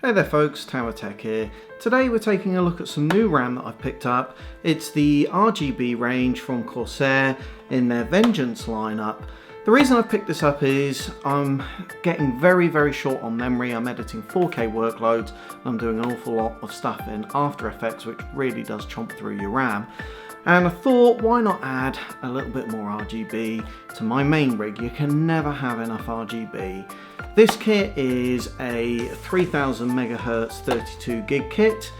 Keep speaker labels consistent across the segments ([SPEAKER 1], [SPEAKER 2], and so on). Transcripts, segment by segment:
[SPEAKER 1] Hey there folks, Tower Tech here. Today we're taking a look at some new RAM that I've picked up. It's the RGB range from Corsair in their Vengeance lineup. The reason I've picked this up is I'm getting very short on memory. I'm editing 4K workloads and I'm doing an awful lot of stuff in After Effects, which really does chomp through your RAM. And I thought, why not add a little bit more RGB to my main rig? You can never have enough RGB. This kit is a 3000 MHz 32 gig kit,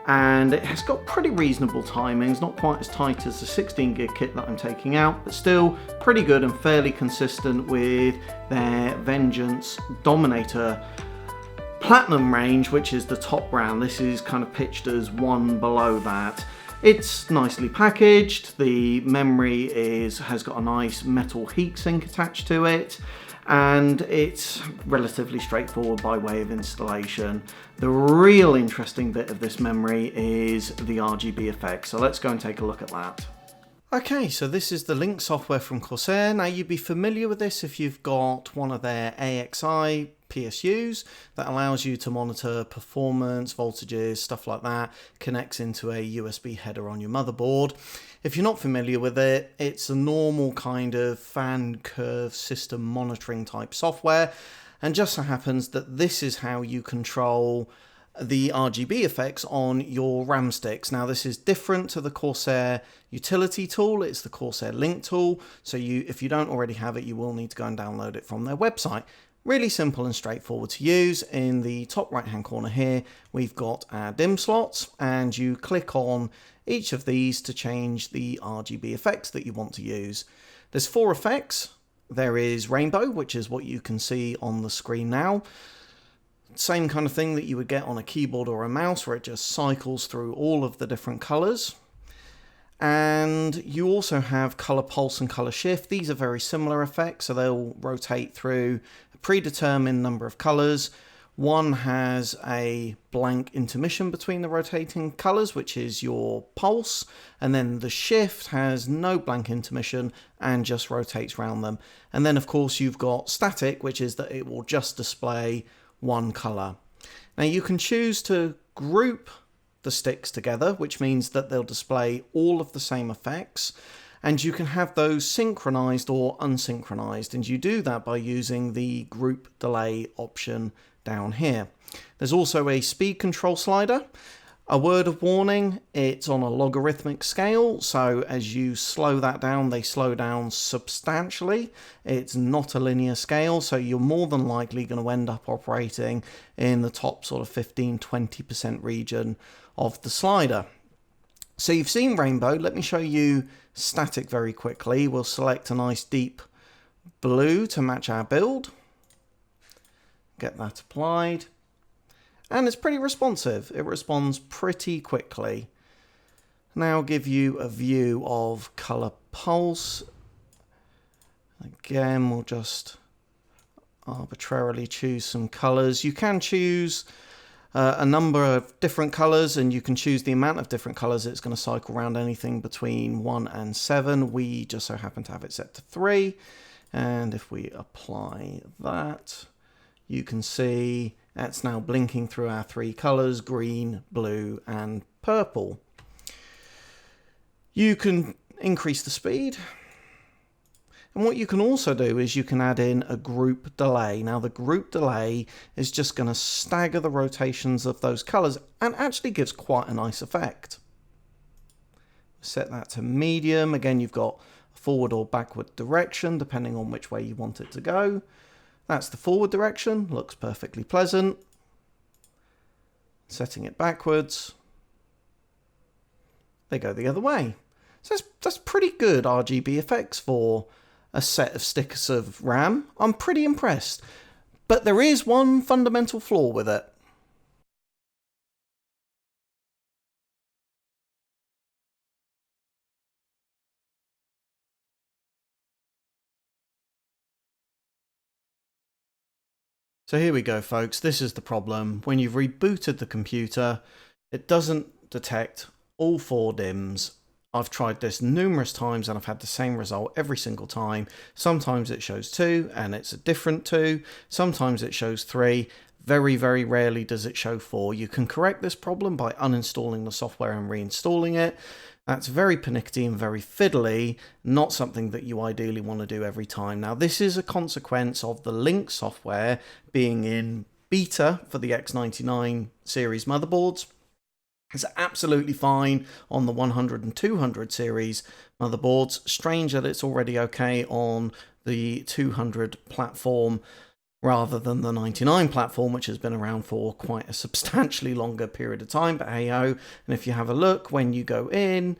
[SPEAKER 1] and it has got pretty reasonable timings, not quite as tight as the 16 gig kit that I'm taking out, but still pretty good and fairly consistent with their Vengeance Dominator Platinum range, which is the top brand. This is kind of pitched as one below that. It's nicely packaged, the memory has got a nice metal heatsink attached to it, and it's relatively straightforward by way of installation. The real interesting bit of this memory is the Rgb Effects, so let's go and take a look at that. Okay, so this is the Link software from Corsair. Now you'd be familiar with this if you've got one of their AXI PSUs that allows you to monitor performance, voltages, stuff like that, connects into a USB header on your motherboard. If you're not familiar with it, it's a normal kind of fan curve system monitoring type software, and just so happens that this is how you control the RGB effects on your RAM sticks. Now this is different to the Corsair utility tool. It's the Corsair Link tool, so if you don't already have it, you will need to go and download it from their website. Really simple and straightforward to use. In the top right hand corner here we've got our DIMM slots, and you click on each of these to change the RGB effects that you want to use. There's 4 effects. There is rainbow, which is what you can see on the screen now. Same kind of thing that you would get on a keyboard or a mouse, where it just cycles through all of the different colors. And you also have color pulse and color shift. These are very similar effects, so they'll rotate through a predetermined number of colors. One has a blank intermission between the rotating colors, which is your pulse, and then the shift has no blank intermission and just rotates around them. And then of course you've got static, which is that it will just display one color. Now you can choose to group the sticks together, which means that they'll display all of the same effects, and you can have those synchronized or unsynchronized, and you do that by using the group delay option down here. There's also a speed control slider. A word of warning, it's on a logarithmic scale, so as you slow that down, they slow down substantially. It's not a linear scale, so you're more than likely going to end up operating in the top sort of 15-20% region of the slider. So you've seen rainbow. Let me show you static very quickly. We'll select a nice deep blue to match our build. Get that applied. And it's pretty responsive. It responds pretty quickly. Now I'll give you a view of color pulse. Again, we'll just arbitrarily choose some colors. You can choose a number of different colors, and you can choose the amount of different colors. It's going to cycle around anything between 1 and 7. We just so happen to have it set to 3. And if we apply that, you can see that's now blinking through our 3 colors: green, blue, and purple. You can increase the speed. And what you can also do is you can add in a group delay. Now the group delay is just going to stagger the rotations of those colors and actually gives quite a nice effect. Set that to medium. Again, you've got forward or backward direction depending on which way you want it to go. That's the forward direction, looks perfectly pleasant. Setting it backwards, they go the other way. So that's pretty good RGB effects for a set of sticks of RAM. I'm pretty impressed. But there is one fundamental flaw with it. So here we go, folks. This is the problem. When you've rebooted the computer, it doesn't detect all 4 DIMMs. I've tried this numerous times and I've had the same result every single time. Sometimes it shows 2 and it's a different 2. Sometimes it shows 3. Very, very rarely does it show 4. You can correct this problem by uninstalling the software and reinstalling it. That's very pernickety and very fiddly, not something that you ideally want to do every time. Now, this is a consequence of the Link software being in beta for the X99 series motherboards. It's absolutely fine on the 100 and 200 series motherboards. Strange that it's already okay on the 200 platform rather than the 99 platform, which has been around for quite a substantially longer period of time, but hey-ho. And if you have a look, when you go in,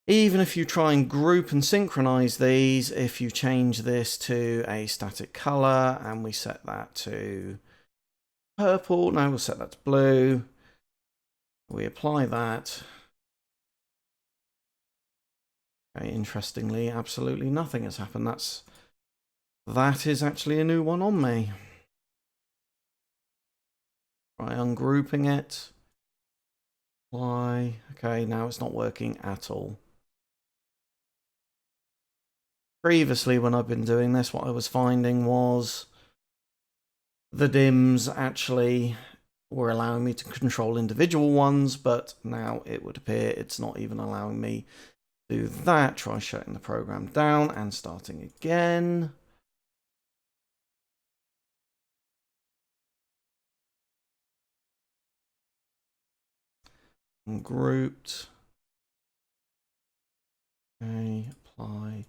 [SPEAKER 1] even if you try and group and synchronize these, if you change this to a static color, and we set that to purple, no, we'll set that to blue, we apply that. Okay, interestingly, absolutely nothing has happened. That is actually a new one on me. Try ungrouping it. Why? Okay, now it's not working at all. Previously, when I've been doing this, what I was finding was the DIMMs actually were allowing me to control individual ones, but now it would appear it's not even allowing me to do that. Try shutting the program down and starting again. Grouped. Okay, apply.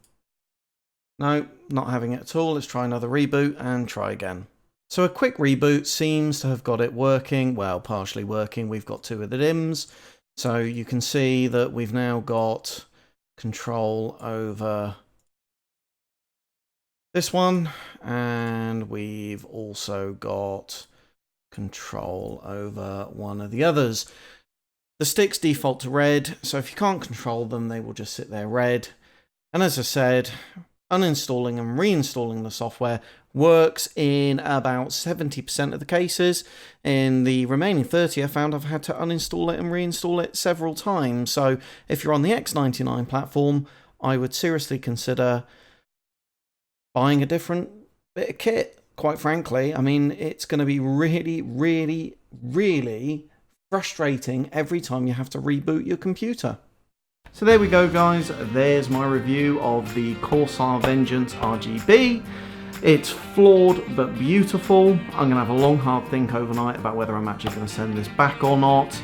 [SPEAKER 1] No, not having it at all. Let's try another reboot and try again. So a quick reboot seems to have got it working. Well, partially working. We've got 2 of the DIMMs. So you can see that we've now got control over this one. And we've also got control over one of the others. The sticks default to red, so if you can't control them, they will just sit there red. And as I said, uninstalling and reinstalling the software works in about 70% of the cases. In the remaining 30, I found I've had to uninstall it and reinstall it several times. So if you're on the X99 platform, I would seriously consider buying a different bit of kit, quite frankly. I mean, it's going to be really, really, really frustrating every time you have to reboot your computer. So there we go, guys. There's my review of the Corsair Vengeance RGB. It's flawed but beautiful. I'm going to have a long hard think overnight about whether I'm actually going to send this back or not.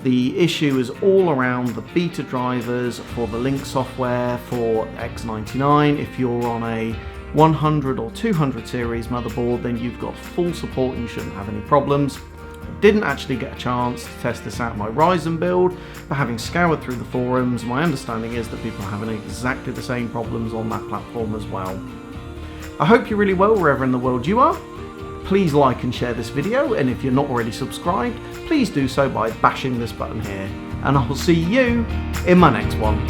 [SPEAKER 1] The issue is all around the beta drivers for the Link software for X99. If you're on a 100 or 200 series motherboard, then you've got full support and you shouldn't have any problems. Didn't actually get a chance to test this out in my Ryzen build, but having scoured through the forums, my understanding is that people are having exactly the same problems on that platform as well. I hope you're really well wherever in the world you are. Please like and share this video, and if you're not already subscribed, please do so by bashing this button here. And I will see you in my next one.